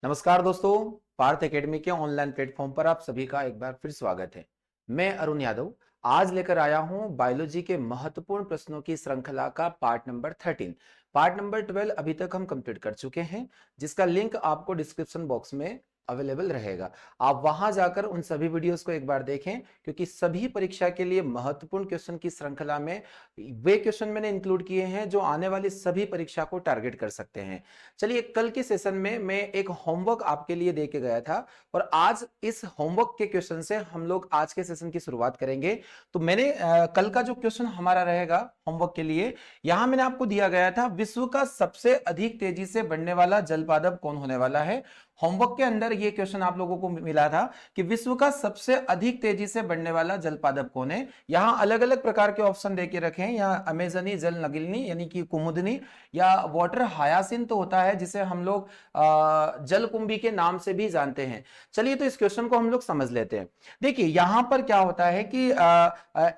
नमस्कार दोस्तों, पार्थ एकेडमी के ऑनलाइन प्लेटफॉर्म पर आप सभी का एक बार फिर स्वागत है। मैं अरुण यादव आज लेकर आया हूं बायोलॉजी के महत्वपूर्ण प्रश्नों की श्रृंखला का पार्ट नंबर 13। पार्ट नंबर 12 अभी तक हम कंप्लीट कर चुके हैं, जिसका लिंक आपको डिस्क्रिप्शन बॉक्स में अवेलेबल रहेगा। आप वहां जाकर उन सभी वीडियोस को एक बार देखें, क्योंकि सभी परीक्षा के लिए महत्वपूर्ण क्वेश्चन की श्रृंखला में वे क्वेश्चन मैंने इंक्लूड किए हैं जो आने वाली सभी परीक्षा को टारगेट कर सकते हैं। चलिए, कल के सेशन में मैं एक होमवर्क आपके लिए दे के गया था और आज इस होमवर्क के क्वेश्चन से हम लोग आज के सेशन की शुरुआत करेंगे। तो मैंने कल का जो क्वेश्चन हमारा रहेगा होमवर्क के लिए, यहां मैंने आपको दिया गया था विश्व का सबसे अधिक तेजी से बढ़ने वाला जल पादप कौन होने वाला है। होमवर्क के अंदर यह क्वेश्चन आप लोगों को मिला था कि विश्व का सबसे अधिक तेजी से बढ़ने वाला जल पादप कौन है। यहां अलग अलग प्रकार के ऑप्शन देके रखे हैं। यहां अमेजनी जल नगिनी यानी कि कुमुदनी, या वाटर हायासिन तो होता है जिसे हम लोग जलकुंभी के नाम से भी जानते हैं। चलिए, तो इस क्वेश्चन को हम लोग समझ लेते हैं। देखिए, यहां पर क्या होता है कि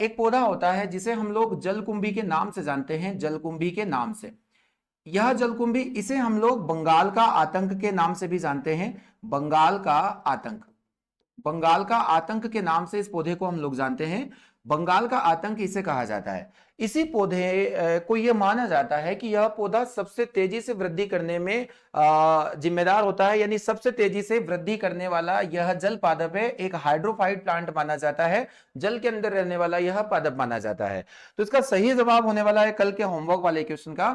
एक पौधा होता है जिसे हम लोग जलकुंभी के नाम से जानते हैं, जलकुंभी के नाम से। यह जलकुंभी, इसे हम लोग बंगाल का आतंक के नाम से भी जानते हैं। बंगाल का आतंक, बंगाल का आतंक के नाम से इस पौधे को हम लोग जानते हैं। बंगाल का आतंक इसे कहा जाता है। इसी पौधे को यह माना जाता है कि यह पौधा सबसे तेजी से वृद्धि करने में जिम्मेदार होता है, यानी सबसे तेजी से वृद्धि करने वाला यह जल पादप है। एक हाइड्रोफाइट प्लांट माना जाता है, जल के अंदर रहने वाला यह पादप माना जाता है। तो इसका सही जवाब होने वाला है कल के होमवर्क वाले क्वेश्चन का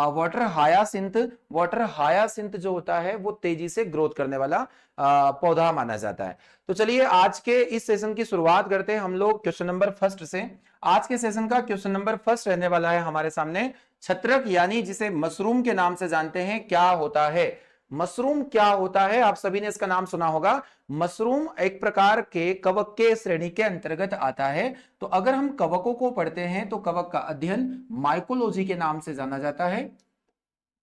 वाटर हायासिंथ। वाटर हायासिंथ जो होता है वो तेजी से ग्रोथ करने वाला पौधा माना जाता है। तो चलिए, आज के इस सेशन की शुरुआत करते हैं हम लोग क्वेश्चन नंबर फर्स्ट से। आज के सेशन का क्वेश्चन नंबर फर्स्ट रहने वाला है हमारे सामने, छत्रक यानी जिसे मशरूम के नाम से जानते हैं, क्या होता है। मशरूम क्या होता है, आप सभी ने इसका नाम सुना होगा। मशरूम एक प्रकार के कवक के श्रेणी के अंतर्गत आता है। तो अगर हम कवकों को पढ़ते हैं तो कवक का अध्ययन माइकोलॉजी के नाम से जाना जाता है।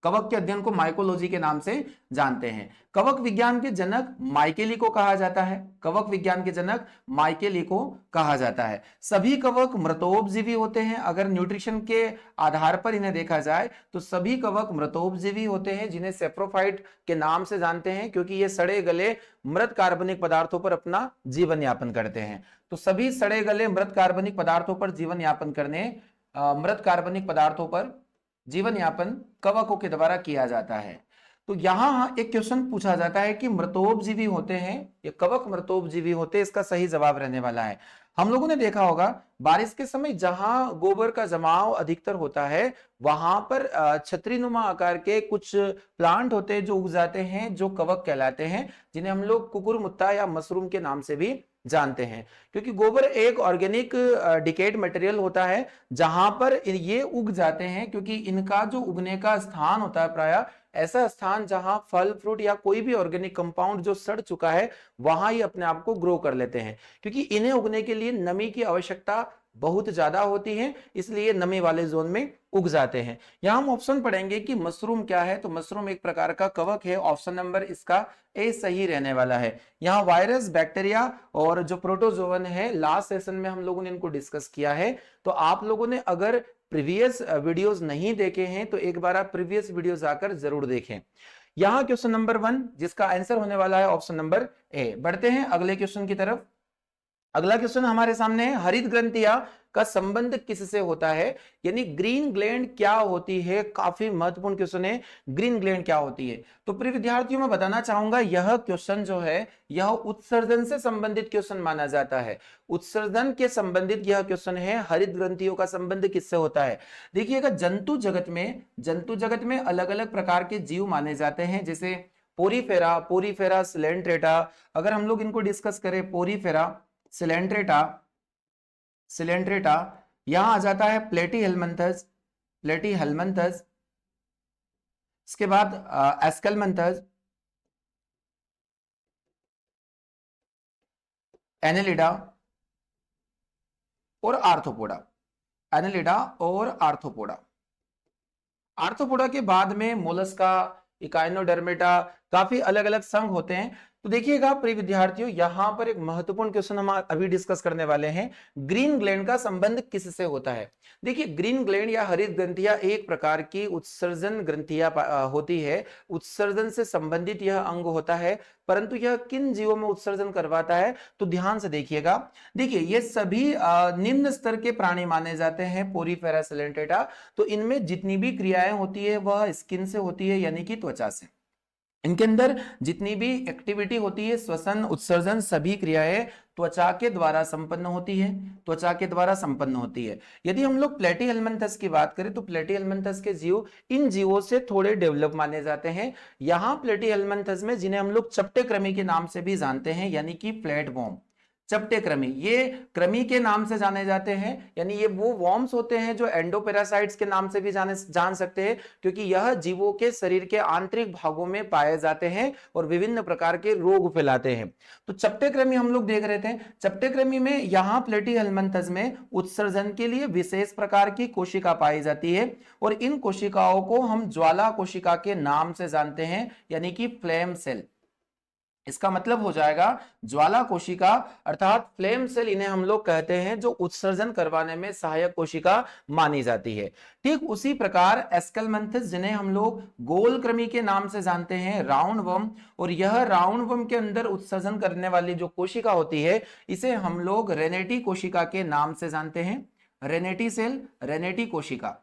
कवक के अध्ययन को माइकोलॉजी के नाम से जानते हैं। कवक विज्ञान के जनक माइकेली को कहा जाता है। कवक विज्ञान के जनक माइकेली को कहा जाता है। सभी कवक मृतोपजीवी होते हैं। अगर न्यूट्रिशन के आधार पर इन्हें देखा जाए तो सभी कवक मृतोपजीवी होते हैं, जिन्हें सेप्रोफाइट के नाम से जानते हैं, क्योंकि ये सड़े गले मृत कार्बनिक पदार्थों पर अपना जीवन यापन करते हैं। तो सभी सड़े गले मृत कार्बनिक पदार्थों पर जीवन यापन करने, मृत कार्बनिक पदार्थों पर जीवन यापन कवकों के द्वारा किया जाता है। तो यहां एक क्वेश्चन पूछा जाता है कि मृतोपजीवी होते हैं या कवक मृतोपजीवी होते हैं, इसका सही जवाब रहने वाला है। हम लोगों ने देखा होगा बारिश के समय जहां गोबर का जमाव अधिकतर होता है, वहां पर छतरीनुमा आकार के कुछ प्लांट होते हैं जो उग जाते हैं, जो कवक कहलाते हैं, जिन्हें हम लोग कुकुरमुत्ता या मशरूम के नाम से भी जानते हैं। क्योंकि गोबर एक ऑर्गेनिक डिकेड मटेरियल होता है जहां पर ये उग जाते हैं, क्योंकि इनका जो उगने का स्थान होता है प्रायः ऐसा स्थान जहां फल फ्रूट या कोई भी ऑर्गेनिक कंपाउंड जो सड़ चुका है वहां ही अपने आप को ग्रो कर लेते हैं। क्योंकि इन्हें उगने के लिए नमी की आवश्यकता बहुत ज्यादा होती है, इसलिए नमी वाले जोन में उग जाते हैं। यहां हम ऑप्शन पढ़ेंगे कि मशरूम क्या है। तो मशरूम एक प्रकार का कवक है। ऑप्शन नंबर इसका ए सही रहने वाला है। यहाँ वायरस, बैक्टीरिया और जो प्रोटोजोवन है, लास्ट सेशन में हम लोगों ने इनको डिस्कस किया है। तो आप लोगों ने अगर प्रीवियस वीडियोस नहीं देखे हैं तो एक बार आप प्रीवियस वीडियो जाकर जरूर देखें। यहां क्वेश्चन नंबर 1 जिसका आंसर होने वाला है ऑप्शन नंबर ए। बढ़ते हैं अगले क्वेश्चन की तरफ। अगला क्वेश्चन हमारे सामने है, हरित ग्रंथियां का संबंध किससे होता है, यानी ग्रीन ग्लैंड क्या होती है। काफी महत्वपूर्ण क्वेश्चन है, ग्रीन ग्लैंड क्या होती है। तो प्रिय विद्यार्थियों, मैं बताना चाहूंगा यह क्वेश्चन जो है यह उत्सर्जन से संबंधित क्वेश्चन माना जाता है। उत्सर्जन के संबंधित यह क्वेश्चन है, हरित ग्रंथियों का संबंध किससे होता है। देखिएगा, जंतु जगत में अलग अलग प्रकार के जीव माने जाते हैं, जैसे पोरीफेरा, पोरीफेरा सिलेंट्रेटा। अगर हम लोग इनको डिस्कस करें, पोरीफेरा सिलेंट्रेटा, सिलेंट्रेटा, यहां आ जाता है प्लेटी हेलमंथस, प्लेटी हेलमंथस। इसके बाद एस्केलमंथस, एनेलिडा और आर्थ्रोपोडा, एनेलिडा और आर्थ्रोपोडा। आर्थ्रोपोडा के बाद में मोलस्का, इकाइनोडर्मेटा, काफी अलग अलग संघ होते हैं। तो देखिएगा प्रिय विद्यार्थियों, यहां पर एक महत्वपूर्ण क्वेश्चन हम अभी डिस्कस करने वाले हैं। ग्रीन ग्लैंड का संबंध किससे होता है? देखिए, ग्रीन ग्लैंड या हरित ग्रंथियां एक प्रकार की उत्सर्जन ग्रंथियां होती है। उत्सर्जन से संबंधित यह अंग होता है, परंतु यह किन जीवों में उत्सर्जन करवाता है? तो ध्यान से देखिएगा। देखिए, ये सभी निम्न स्तर के प्राणी माने जाते हैं, पोरीफेरा सिलेंटेटा। तो इनमें जितनी भी क्रियाएं होती है वह स्किन से होती है, यानी कि त्वचा से। इनके अंदर जितनी भी एक्टिविटी होती है, श्वसन, उत्सर्जन, सभी क्रियाएं त्वचा के द्वारा संपन्न होती है। त्वचा के द्वारा संपन्न होती है। यदि हम लोग प्लेटीहेल्मिन्थस की बात करें तो प्लेटीहेल्मिन्थस के जीव इन जीवों से थोड़े डेवलप माने जाते हैं। यहां प्लेटीहेल्मिन्थस में, जिन्हें हम लोग चपटे कृमि के नाम से भी जानते हैं, यानी कि फ्लैटवर्म, चपटे कृमि, ये कृमि के नाम से जाने जाते हैं। यानी ये वो वॉर्म्स होते हैं जो एंडोपेरासाइट्स के नाम से भी जान सकते हैं, क्योंकि यह जीवों के शरीर के आंतरिक भागों में पाए जाते हैं और विभिन्न प्रकार के रोग फैलाते हैं। तो चपटे कृमि हम लोग देख रहे थे। चपटे कृमि में यहां प्लेटीहेल्मिन्थस में उत्सर्जन के लिए विशेष प्रकार की कोशिका पाई जाती है, और इन कोशिकाओं को हम ज्वाला कोशिका के नाम से जानते हैं, यानी कि फ्लेम सेल। इसका मतलब हो जाएगा ज्वाला कोशिका, अर्थात फ्लेम सेल इन्हें हम लोग कहते हैं, जो उत्सर्जन करवाने में सहायक कोशिका मानी जाती है। ठीक उसी प्रकार एस्केलमेंथिस, जिन्हें हम लोग गोल कृमि के नाम से जानते हैं, राउंड वर्म, और यह राउंड वर्म के अंदर उत्सर्जन करने वाली जो कोशिका होती है, इसे हम लोग रेनेटी कोशिका के नाम से जानते हैं। रेनेटी सेल, रेनेटी कोशिका,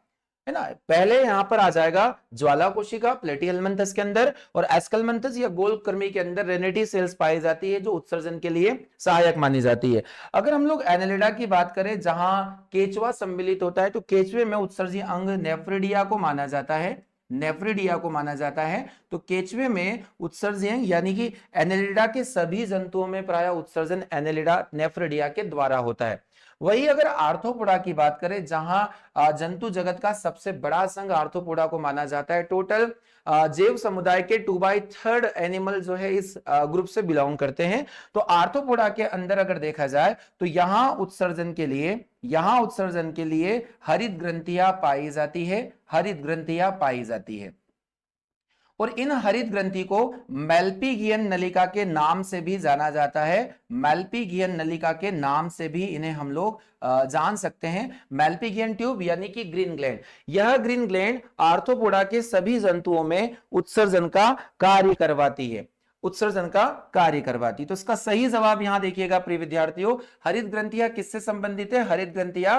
है ना। पहले यहां पर आ जाएगा ज्वाला कोशिका प्लेटीहेल्मिन्थस के अंदर, और एस्केलमेंथस या गोल कृमि के अंदर रेनेटी सेल्स पाई जाती है, जो उत्सर्जन के लिए सहायक मानी जाती है। अगर हम लोग एनेलिडा की बात करें, जहां केचुआ सम्मिलित होता है, तो केचुए में उत्सर्जी अंग नेफ्रिडिया को माना जाता है। नेफ्रिडिया को माना जाता है। तो केचुए में उत्सर्जन, यानी कि एनेलिडा के सभी जंतुओं में प्राय उत्सर्जन एनेलिडा नेफ्रिडिया के द्वारा होता है। वही अगर आर्थ्रोपोडा की बात करें, जहां जंतु जगत का सबसे बड़ा संघ आर्थ्रोपोडा को माना जाता है, टोटल जैव समुदाय के 2/3 एनिमल जो है इस ग्रुप से बिलोंग करते हैं। तो आर्थ्रोपोडा के अंदर अगर देखा जाए तो यहां उत्सर्जन के लिए हरित ग्रंथियां पाई जाती है, हरित ग्रंथियां पाई जाती है। और इन हरित ग्रंथि को मेल्पिगियन नलिका के नाम से भी जाना जाता है। मेल्पिगियन नलिका के नाम से भी इन्हें हम लोग जान सकते हैं। मेल्पिगियन ट्यूब, यानी कि ग्रीन ग्लैंड। यह ग्रीन ग्लैंड आर्थ्रोपोडा के सभी जंतुओं में उत्सर्जन का कार्य करवाती है, उत्सर्जन का कार्य करवाती। तो इसका सही जवाब यहां देखिएगा प्रिय विद्यार्थियों, हरित ग्रंथियां किससे संबंधित है? हरित ग्रंथियां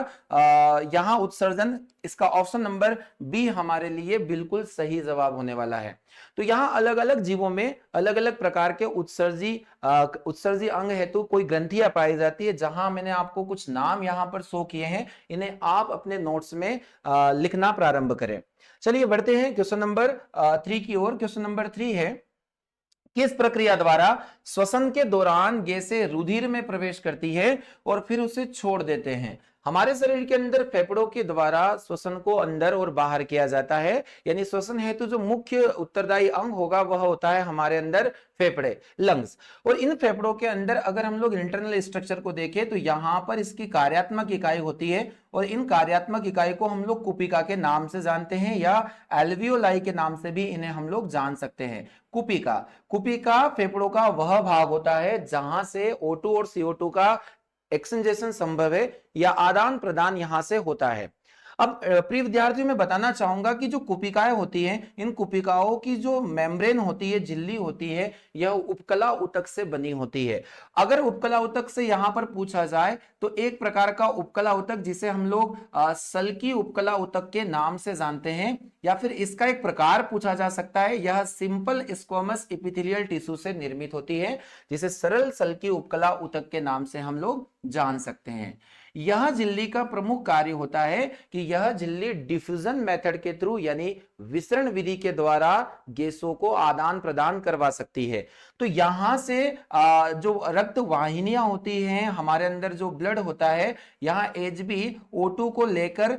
यहां उत्सर्जन, इसका ऑप्शन नंबर बी हमारे लिए बिल्कुल सही जवाब होने वाला है। तो यहां अलग अलग जीवों में अलग अलग प्रकार के उत्सर्जी अंग हेतु कोई ग्रंथियां पाई जाती है। जहां मैंने आपको कुछ नाम यहां पर शो किए हैं, इन्हें आप अपने नोट्स में लिखना प्रारंभ करें। चलिए बढ़ते हैं क्वेश्चन नंबर 3 की ओर। क्वेश्चन नंबर 3 है, किस प्रक्रिया द्वारा श्वसन के दौरान गैसें रुधिर में प्रवेश करती है और फिर उसे छोड़ देते हैं? हमारे शरीर के अंदर फेफड़ों के द्वारा श्वसन को अंदर और बाहर किया जाता है। यानी श्वसन हेतु जो मुख्य उत्तरदायी अंग होगा वह होता है हमारे अंदर फेफड़े, लंग्स। और इन फेफड़ों के अंदर अगर हम लोग इंटरनल स्ट्रक्चर को देखें तो यहां पर इसकी कार्यात्मक इकाई होती है, और इन कार्यात्मक इकाई को हम लोग कुपिका के नाम से जानते हैं, या एल्वियोलाई के नाम से भी इन्हें हम लोग जान सकते हैं। कुपिका, कुपिका फेफड़ों का वह भाग होता है जहां से O2 और CO2 का एक्सचेंजेशन संभव है, या आदान प्रदान यहां से होता है। अब प्रिय विद्यार्थियों, मैं बताना चाहूंगा कि जो कुपिकाएं होती हैं, इन कुपिकाओं की जो मेम्ब्रेन होती है, झिल्ली होती है, यह उपकला ऊतक से बनी होती है। अगर उपकला ऊतक से यहां पर पूछा जाए तो एक प्रकार का उपकला ऊतक, जिसे हम लोग सल्की उपकला ऊतक के नाम से जानते हैं, या फिर इसका एक प्रकार पूछा जा सकता है, यह सिंपल स्क्वैमस एपिथेलियल टिश्यू से निर्मित होती है, जिसे सरल सल्की उपकला ऊतक के नाम से हम लोग जान सकते हैं। यह झिल्ली का प्रमुख कार्य होता है कि यह झिल्ली डिफ्यूजन मेथड के थ्रू, यानी विसरण विधि के द्वारा गैसों को आदान प्रदान करवा सकती है। तो यहां से जो रक्त वाहिनियां होती हैं, हमारे अंदर जो ब्लड होता है, यहां HB O2 को लेकर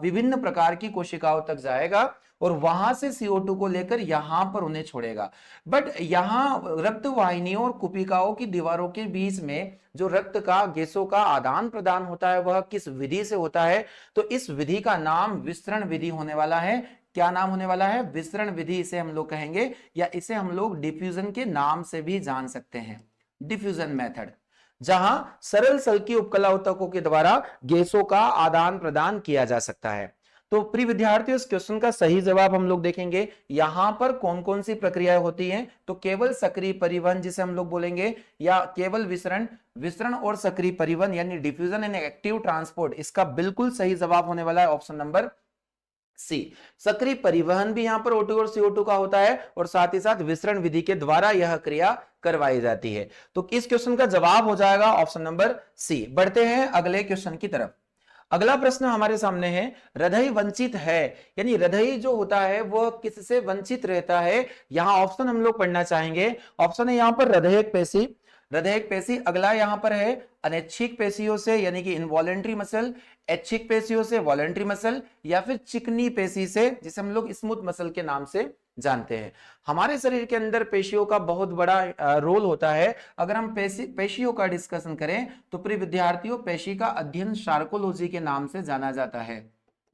विभिन्न प्रकार की कोशिकाओं तक जाएगा, और वहां से CO2 को लेकर यहां पर उन्हें छोड़ेगा। बट यहां रक्त वाहिनियों और कुपिकाओं की दीवारों के बीच में जो रक्त का, गैसों का आदान प्रदान होता है, वह किस विधि से होता है? तो इस विधि का नाम विसरण विधि होने वाला है। क्या नाम होने वाला है? विसरण विधि इसे हम लोग कहेंगे, या इसे हम लोग डिफ्यूजन के नाम से भी जान सकते हैं, डिफ्यूजन मेथड, जहां सरल सल्की उपकला ऊतकों के द्वारा गैसों का आदान प्रदान किया जा सकता है। तो प्रिय विद्यार्थियों, इस क्वेश्चन का सही जवाब हम लोग देखेंगे यहां पर कौन कौन सी प्रक्रियाएं होती हैं। तो केवल सक्रिय परिवहन जिसे हम लोग बोलेंगे, या केवल विसरण, विसरण और सक्रिय परिवहन यानी डिफ्यूजन एंड एक्टिव ट्रांसपोर्ट, इसका बिल्कुल सही जवाब होने वाला है ऑप्शन नंबर सी। सक्रिय परिवहन भी यहां पर O2 और CO2 का होता है, और साथ ही साथ विसरण विधि के द्वारा यह क्रिया करवाई जाती है। तो इस क्वेश्चन का जवाब हो जाएगा ऑप्शन नंबर सी। बढ़ते हैं अगले क्वेश्चन की तरफ। अगला प्रश्न हमारे सामने है, हृदय वंचित है, यानी हृदय जो होता है वह किससे वंचित रहता है। यहां ऑप्शन हम लोग पढ़ना चाहेंगे। ऑप्शन है यहां पर हृदयक पेशी, हृदयक पेशी। अगला यहां पर है अनैच्छिक पेशियों से, यानी कि इनवॉलेंट्री मसल, ऐच्छिक पेशियों से वॉलेंट्री मसल, या फिर चिकनी पेशी से जिसे हम लोग स्मूथ मसल के नाम से जानते हैं। हमारे शरीर के अंदर पेशियों का बहुत बड़ा रोल होता है। अगर हम पेशियों का डिस्कशन करें तो प्रिय विद्यार्थियों, पेशी का अध्ययन सार्कोलॉजी के नाम से जाना जाता है।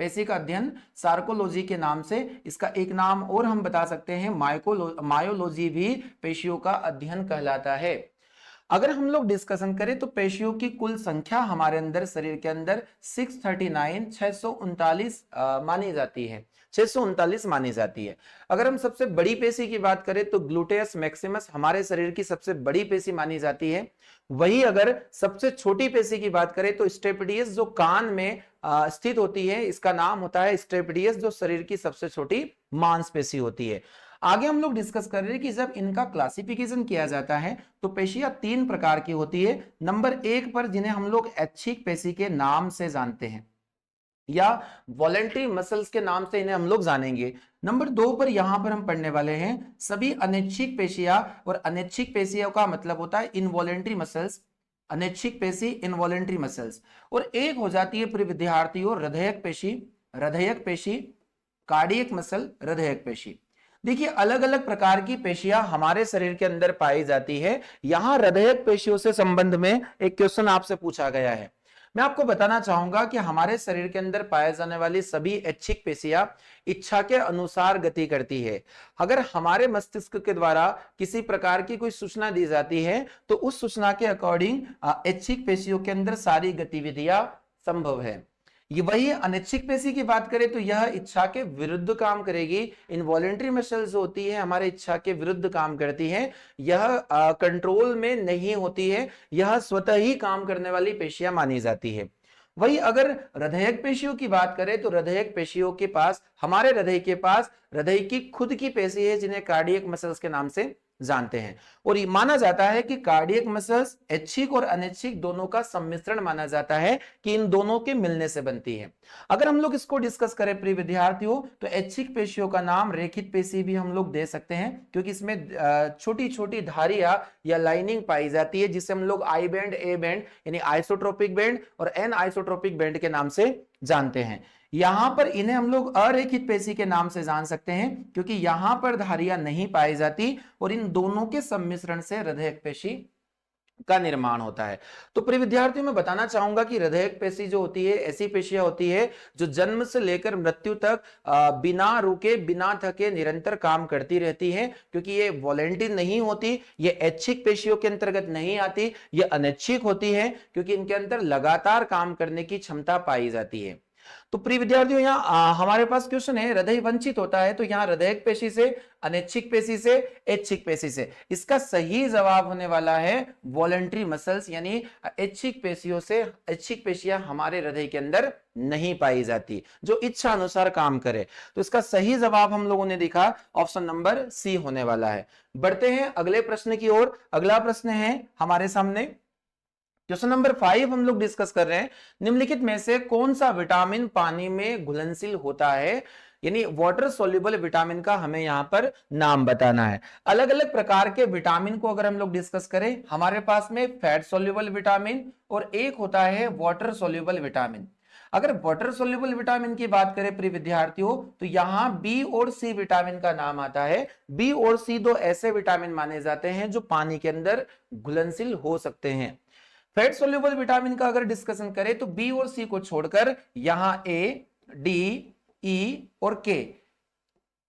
पेशी का अध्ययन सार्कोलॉजी के नाम से, इसका एक नाम और हम बता सकते हैं मायोलॉजी भी पेशियों का अध्ययन कहलाता है। अगर हम लोग डिस्कशन करें तो पेशियों की कुल संख्या हमारे अंदर शरीर के अंदर 639 मानी जाती है, 639 मानी जाती है। अगर हम सबसे बड़ी पेशी की बात करें तो ग्लूटेयस मैक्सिमस हमारे शरीर की सबसे बड़ी पेशी मानी जाती है। वही अगर सबसे छोटी पेशी की बात करें तो स्टेपिडियस, जो कान में स्थित होती है, इसका नाम होता है स्टेपिडियस, जो शरीर की सबसे छोटी मांसपेशी होती है। आगे हम लोग डिस्कस कर रहे हैं कि जब इनका क्लासिफिकेशन किया जाता है तो पेशियां 3 प्रकार की होती है। नंबर 1 पर जिन्हें हम लोग ऐच्छिक पेशी के नाम से जानते हैं, या वॉलेंट्री मसल्स के नाम से इन्हें हम लोग जानेंगे। नंबर 2 पर यहां पर हम पढ़ने वाले हैं सभी अनैच्छिक पेशियां, और अनैच्छिक पेशियों का मतलब होता है इनवॉलेंट्री मसल्स, अनैच्छिक पेशी इनवॉलेंट्री मसल्स। और एक हो जाती है प्रिय विद्यार्थियों हृदयक पेशी, हृदयक पेशी, कार्डियक मसल, हृदयक पेशी। देखिए अलग अलग प्रकार की पेशियां हमारे शरीर के अंदर पाई जाती है। यहां हृदयक पेशियों से संबंध में एक क्वेश्चन आपसे पूछा गया है। मैं आपको बताना चाहूंगा कि हमारे शरीर के अंदर पाए जाने वाली सभी ऐच्छिक पेशियां इच्छा के अनुसार गति करती है। अगर हमारे मस्तिष्क के द्वारा किसी प्रकार की कोई सूचना दी जाती है तो उस सूचना के अकॉर्डिंग ऐच्छिक पेशियों के अंदर सारी गतिविधियां संभव है। ये वही अनैच्छिक पेशी की बात करें तो यह इच्छा के विरुद्ध काम करेगी। इनवॉलेंट्री मसल्स होती है हमारे इच्छा के विरुद्ध काम करती हैं। यह कंट्रोल में नहीं होती है, यह स्वतः ही काम करने वाली पेशियां मानी जाती है। वही अगर हृदयक पेशियों की बात करें तो हृदयक पेशियों के पास, हमारे हृदय के पास हृदय की खुद की पेशी है जिन्हें कार्डियक मसल्स के नाम से जानते हैं। और ये माना जाता है कि कार्डियक मसल्स ऐच्छिक और अनैच्छिक दोनों का सम्मिश्रण माना जाता है, कि इन दोनों के मिलने से बनती है। अगर हम लोग इसको डिस्कस करें प्रिय विद्यार्थियों तो ऐच्छिक पेशियों का नाम रेखित पेशी भी हम लोग दे सकते हैं, क्योंकि इसमें छोटी छोटी धारियां या लाइनिंग पाई जाती है जिसे हम लोग आई बैंड, ए बैंड यानी आइसोट्रोपिक बैंड और एन आइसोट्रोपिक बैंड के नाम से जानते हैं। यहां पर इन्हें हम लोग अरेखित पेशी के नाम से जान सकते हैं, क्योंकि यहां पर धारियां नहीं पाई जाती और इन दोनों के सम्मिश्रण से हृदयक पेशी का निर्माण होता है। तो प्रिय विद्यार्थियों मैं बताना चाहूंगा कि हृदयक पेशी जो होती है ऐसी पेशियां होती है जो जन्म से लेकर मृत्यु तक बिना रुके बिना थके निरंतर काम करती रहती है, क्योंकि ये वॉलेंटियर नहीं होती, ये ऐच्छिक पेशियों के अंतर्गत नहीं आती, ये अनैच्छिक होती है, क्योंकि इनके अंदर लगातार काम करने की क्षमता पाई जाती है। तो प्रिय विद्यार्थियों यहाँ हमारे पास क्वेश्चन है हृदय वंचित होता है, तो यहाँ हृदयक पेशी से, अनैच्छिक पेशी से, ऐच्छिक पेशी से। इसका सही जवाब होने वाला है वॉलेंट्री मसल्स, यानी ऐच्छिक पेशियों से। ऐच्छिक पेशियां हमारे हृदय के अंदर नहीं पाई जाती जो इच्छा अनुसार काम करे। तो इसका सही जवाब हम लोगों ने देखा ऑप्शन नंबर सी होने वाला है। बढ़ते हैं अगले प्रश्न की ओर। अगला प्रश्न है हमारे सामने क्वेश्चन नंबर 5 हम लोग डिस्कस कर रहे हैं, निम्नलिखित में से कौन सा विटामिन पानी में घुलनशील होता है, यानी वाटर सोल्यूबल विटामिन का हमें यहां पर नाम बताना है। अलग अलग प्रकार के विटामिन को अगर हम लोग डिस्कस करें, हमारे पास में फैट सोल्यूबल विटामिन और एक होता है वाटर सोल्यूबल विटामिन। अगर वाटर सोल्यूबल विटामिन की बात करें प्रिय विद्यार्थियों तो यहां बी और सी विटामिन का नाम आता है। बी और सी दो ऐसे विटामिन माने जाते हैं जो पानी के अंदर घुलनशील हो सकते हैं। फैट सोल्यूबल विटामिन का अगर डिस्कशन करें तो बी और सी को छोड़कर यहां ए, डी, ई और के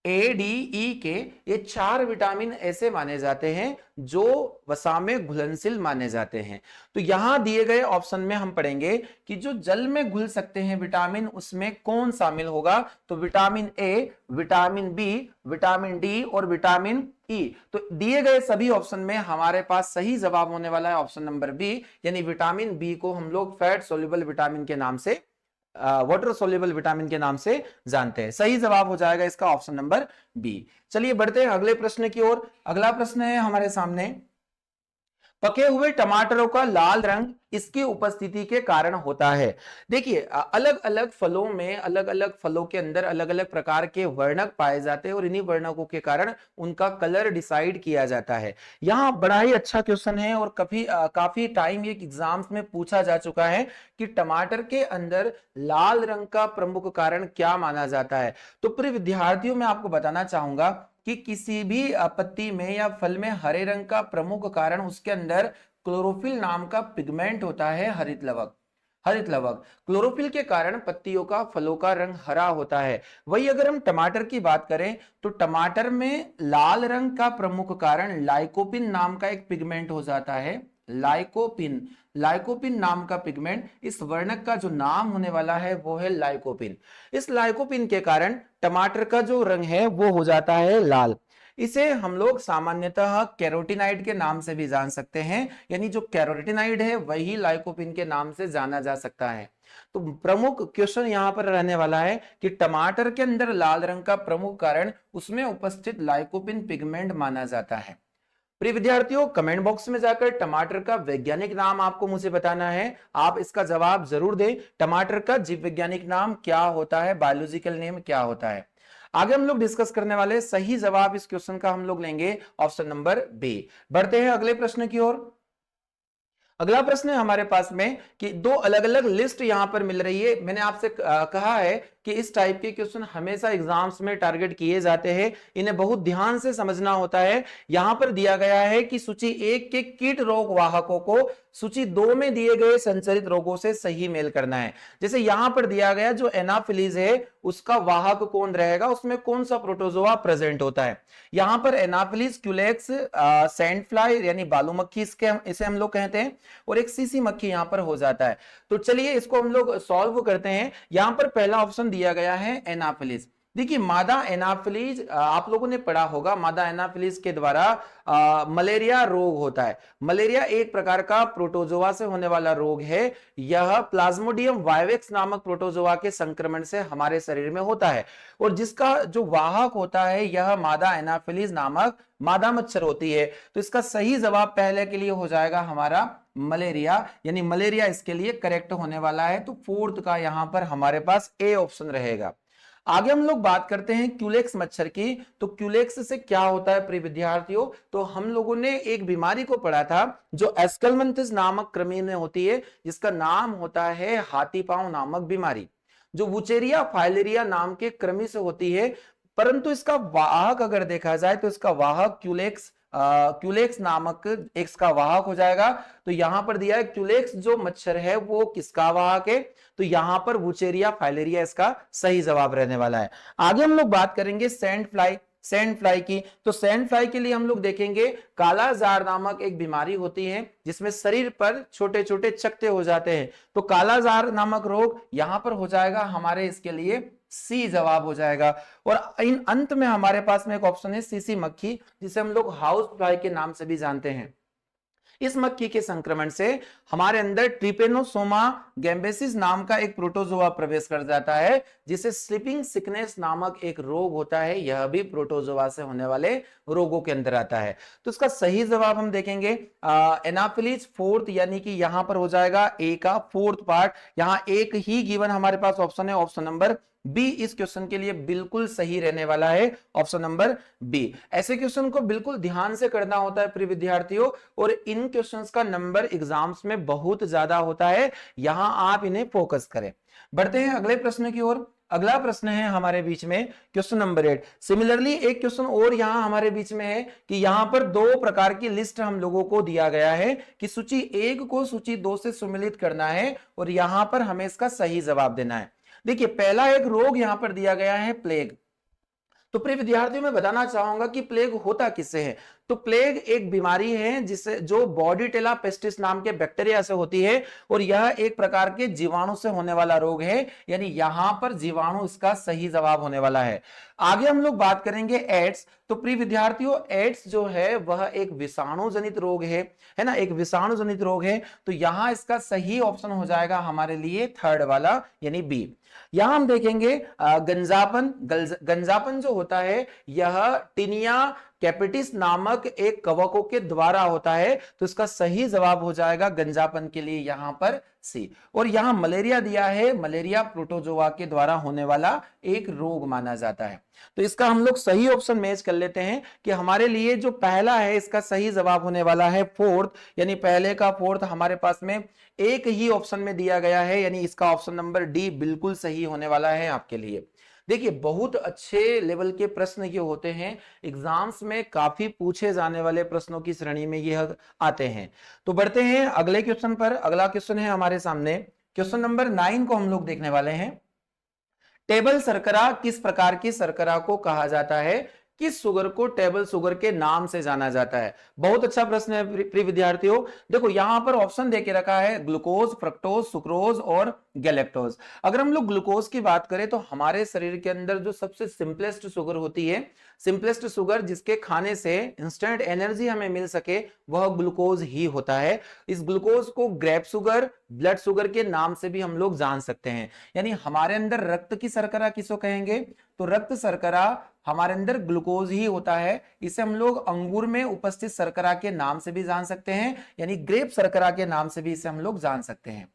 ए, डी, ई के, ये 4 विटामिन ऐसे माने जाते हैं जो वसा में घुलनशील माने जाते हैं। तो यहां दिए गए ऑप्शन में हम पढ़ेंगे कि जो जल में घुल सकते हैं विटामिन, उसमें कौन शामिल होगा। तो vitamin A, vitamin B, vitamin D और विटामिन ई। तो दिए गए सभी ऑप्शन में हमारे पास सही जवाब होने वाला है ऑप्शन नंबर बी, यानी विटामिन बी को हम लोग फैट सोल्यूबल विटामिन के नाम से, वाटर सोल्यूबल विटामिन के नाम से जानते हैं। सही जवाब हो जाएगा इसका ऑप्शन नंबर बी। चलिए बढ़ते हैं अगले प्रश्न की ओर। अगला प्रश्न है हमारे सामने, पके हुए टमाटरों का लाल रंग इसकी उपस्थिति के कारण होता है। देखिए अलग अलग फलों में, अलग अलग फलों के अंदर अलग अलग प्रकार के वर्णक पाए जाते हैं और इन्हीं वर्णकों के कारण उनका कलर डिसाइड किया जाता है। यहाँ बड़ा ही अच्छा क्वेश्चन है और काफी टाइम ये एग्जाम्स में पूछा जा चुका है कि टमाटर के अंदर लाल रंग का प्रमुख कारण क्या माना जाता है। तो प्रिय विद्यार्थियों, मैं आपको बताना चाहूंगा कि किसी भी पत्ती में या फल में हरे रंग का प्रमुख कारण उसके अंदर क्लोरोफिल नाम का पिगमेंट होता है, हरित लवक। हरित लवक, क्लोरोफिल के कारण पत्तियों का, फलों का रंग हरा होता है। वही अगर हम टमाटर की बात करें तो टमाटर में लाल रंग का प्रमुख कारण लाइकोपिन नाम का एक पिगमेंट हो जाता है। लाइकोपिन, लाइकोपिन नाम का पिगमेंट, इस वर्णक का जो नाम होने वाला है वो है लाइकोपिन। इस लाइकोपिन के कारण टमाटर का जो रंग है वो हो जाता है लाल। इसे हम लोग सामान्यतः कैरोटीनाइड के नाम से भी जान सकते हैं, यानी जो कैरोटीनाइड है वही लाइकोपिन के नाम से जाना जा सकता है। तो प्रमुख क्वेश्चन यहां पर रहने वाला है कि टमाटर के अंदर लाल रंग का प्रमुख कारण उसमें उपस्थित लाइकोपिन पिगमेंट माना जाता है। प्रिय विद्यार्थियों, कमेंट बॉक्स में जाकर टमाटर का वैज्ञानिक नाम आपको मुझे बताना है। आप इसका जवाब जरूर दें, टमाटर का जीव वैज्ञानिक नाम क्या होता है, बायोलॉजिकल नेम क्या होता है। आगे हम लोग डिस्कस करने वाले सही जवाब इस क्वेश्चन का हम लोग लेंगे ऑप्शन नंबर बी। बढ़ते हैं अगले प्रश्न की ओर। अगला प्रश्न है हमारे पास में कि दो अलग अलग लिस्ट यहां पर मिल रही है। मैंने आपसे कहा है कि इस टाइप के क्वेश्चन हमेशा एग्जाम्स में टारगेट किए जाते हैं, इन्हें बहुत ध्यान से समझना होता है। यहां पर दिया गया है कि सूची 1 के कीट रोग वाहकों को सूची 2 में दिए गए संचरित रोगों से सही मेल करना है। जैसे यहां पर दिया गया जो एनाफिलीज है उसका वाहक कौन रहेगा, उसमें कौन सा प्रोटोजोआ प्रेजेंट होता है। यहां पर एनाफिलीज क्यूलेक्स सैंड फ्लाई यानी बालू मक्खी इसे हम लोग कहते हैं, और एक सीसी मक्खी यहां पर हो जाता है। तो चलिए इसको हम लोग सॉल्व करते हैं। यहां पर पहला ऑप्शन दिया गया है एनाफिलीज। देखिए मादा एनाफिलीज, आप लोगों ने पढ़ा होगा मादा एनाफिलीज के द्वारा मलेरिया रोग होता है। मलेरिया एक प्रकार का प्रोटोजोआ से होने वाला रोग है। यह प्लाज्मोडियम वाइवेक्स नामक प्रोटोजोआ के संक्रमण से हमारे शरीर में होता है, और जिसका जो वाहक होता है यह मादा एनाफिलीज नामक मादा मच्छर होती है। तो इसका सही जवाब पहले के लिए हो जाएगा हमारा मलेरिया, यानी मलेरिया इसके लिए करेक्ट होने वाला है। तो फोर्थ का यहां पर हमारे पास ए ऑप्शन रहेगा। आगे हम लोग बात करते हैं क्यूलेक्स मच्छर की। तो क्यूलेक्स से क्या होता है प्रिय विद्यार्थियों, तो हम लोगों ने एक बीमारी को पढ़ा था जो एस्केलमंथिस नामक कृमि में होती है, जिसका नाम होता है हाथी पांव नामक बीमारी, जो वुचेरिया फाइलेरिया नाम के कृमि से होती है। परंतु इसका वाहक अगर देखा जाए तो इसका वाहक क्यूलेक्स नामक इसका वाहक हो जाएगा। तो यहां पर दिया है क्यूलेक्स जो मच्छर है वो किसका वाहक है, तो यहां पर वुचेरिया फाइलेरिया इसका सही जवाब रहने वाला है। आगे हम लोग बात करेंगे सैंड फ्लाई, सैंड फ्लाई की। तो सैंड फ्लाई के लिए हम लोग देखेंगे कालाजार नामक एक बीमारी होती है जिसमें शरीर पर छोटे छोटे चकत्ते हो जाते हैं। तो कालाजार नामक रोग यहां पर हो जाएगा हमारे इसके लिए सी जवाब हो जाएगा। और इन अंत में हमारे पास में एक ऑप्शन है सीसी मक्खी, जिसे हम लोग हाउस फ्लाई के नाम से भी जानते हैं। इस मक्खी के संक्रमण से हमारे अंदर ट्रिपेनोसोमा गैम्बेसिस नाम का एक प्रोटोजोआ प्रवेश कर जाता है, जिसे स्लीपिंग सिकनेस नामक एक रोग होता है। यह भी प्रोटोजोआ से होने वाले रोगों के अंदर आता है। तो इसका सही जवाब हम देखेंगे एनाफिलीज फोर्थ, यानी कि यहां पर हो जाएगा ए का फोर्थ पार्ट। यहां एक ही गिवन हमारे पास ऑप्शन है, ऑप्शन नंबर बी इस क्वेश्चन के लिए बिल्कुल सही रहने वाला है, ऑप्शन नंबर बी। ऐसे क्वेश्चन को बिल्कुल ध्यान से करना होता है प्रिय विद्यार्थियों, और इन क्वेश्चंस का नंबर एग्जाम्स में बहुत ज्यादा होता है, यहां आप इन्हें फोकस करें। बढ़ते हैं अगले प्रश्न की ओर। अगला प्रश्न है हमारे बीच में क्वेश्चन नंबर 8। सिमिलरली एक क्वेश्चन और यहां हमारे बीच में है कि यहां पर दो प्रकार की लिस्ट हम लोगों को दिया गया है कि सूची 1 को सूची 2 से सम्मिलित करना है, और यहां पर हमें इसका सही जवाब देना है। देखिए पहला एक रोग यहां पर दिया गया है प्लेग। तो प्रिय विद्यार्थियों मैं बताना चाहूंगा कि प्लेग होता किससे है। तो प्लेग एक बीमारी है जिसे जो बॉर्डीटेला पेस्टिस नाम के बैक्टीरिया से होती है और यह एक प्रकार के जीवाणु से होने वाला रोग है, यानी यहां पर जीवाणु इसका सही जवाब होने वाला है। आगे हम लोग बात करेंगे एड्स। तो प्रिय विद्यार्थियों एड्स जो है वह एक विषाणु जनित रोग है ना, एक विषाणु जनित रोग है। तो यहां इसका सही ऑप्शन हो जाएगा हमारे लिए थर्ड वाला यानी बी। यहां हम देखेंगे गंजापन जो होता है यह टिनिया कैपिटिस नामक एक कवकों के द्वारा होता है। तो इसका सही जवाब हो जाएगा गंजापन के लिए यहां पर सी। और यहां मलेरिया दिया है, मलेरिया प्रोटोजोआ के द्वारा होने वाला एक रोग माना जाता है। तो इसका हम लोग सही ऑप्शन मैच कर लेते हैं कि हमारे लिए जो पहला है इसका सही जवाब होने वाला है फोर्थ, यानी पहले का फोर्थ हमारे पास में एक ही ऑप्शन में दिया गया है, यानी इसका ऑप्शन नंबर डी बिल्कुल सही होने वाला है आपके लिए। देखिए बहुत अच्छे लेवल के प्रश्न ये होते हैं, एग्जाम्स में काफी पूछे जाने वाले प्रश्नों की श्रेणी में ये आते हैं। तो बढ़ते हैं अगले क्वेश्चन पर। अगला क्वेश्चन है हमारे सामने, क्वेश्चन नंबर 9 को हम लोग देखने वाले हैं। टेबल शर्करा किस प्रकार की शर्करा को कहा जाता है? किस शुगर को टेबल शुगर के नाम से जाना जाता है? बहुत अच्छा प्रश्न है प्रिय विद्यार्थियों। देखो यहां पर ऑप्शन देके रखा है ग्लूकोज, फ्रक्टोज, सुक्रोज और गैलेक्टोज। अगर हम लोग ग्लूकोज की बात करें तो हमारे शरीर के अंदर जो सबसे सिंपलेस्ट शुगर होती है, सिंपलेस्ट शुगर जिसके खाने से इंस्टेंट एनर्जी हमें मिल सके, वह ग्लूकोज ही होता है। इस ग्लूकोज को ग्रेप शुगर, ब्लड शुगर के नाम से भी हम लोग जान सकते हैं। यानी हमारे अंदर रक्त की शर्करा किसको कहेंगे? तो रक्त शर्करा हमारे अंदर ग्लूकोज ही होता है। इसे हम लोग अंगूर में उपस्थित शर्करा के नाम से भी जान सकते हैं, यानी ग्रेप शर्करा के नाम से भी इसे हम लोग जान सकते हैं।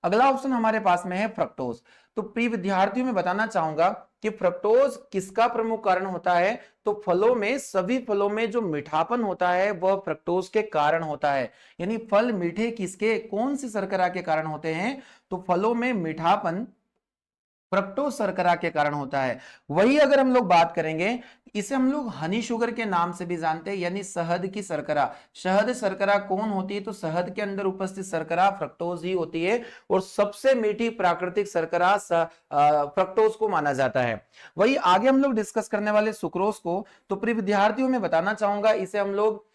अगला ऑप्शन हमारे पास में है फ्रक्टोज। तो प्रिय विद्यार्थियों में बताना चाहूंगा कि फ्रक्टोज किसका प्रमुख कारण होता है? तो फलों में, सभी फलों में जो मीठापन होता है वह फ्रक्टोज के कारण होता है। यानी फल मीठे किसके, कौन सी शर्करा के कारण होते हैं? तो फलों में मीठापन फ्रक्टोज शर्करा के कारण होता है। वही अगर हम लोग बात करेंगे, इसे हम लोग हनी शुगर के नाम से भी जानते हैं, यानी शहद की शर्करा। शहद शर्करा कौन होती है? तो शहद के अंदर उपस्थित शर्करा फ्रक्टोज ही होती है और सबसे मीठी प्राकृतिक शर्करा फ्रक्टोज को माना जाता है। वही आगे हम लोग डिस्कस करने वाले सुक्रोज को, तो प्रिय विद्यार्थियों में बताना चाहूंगा इसे हम लोग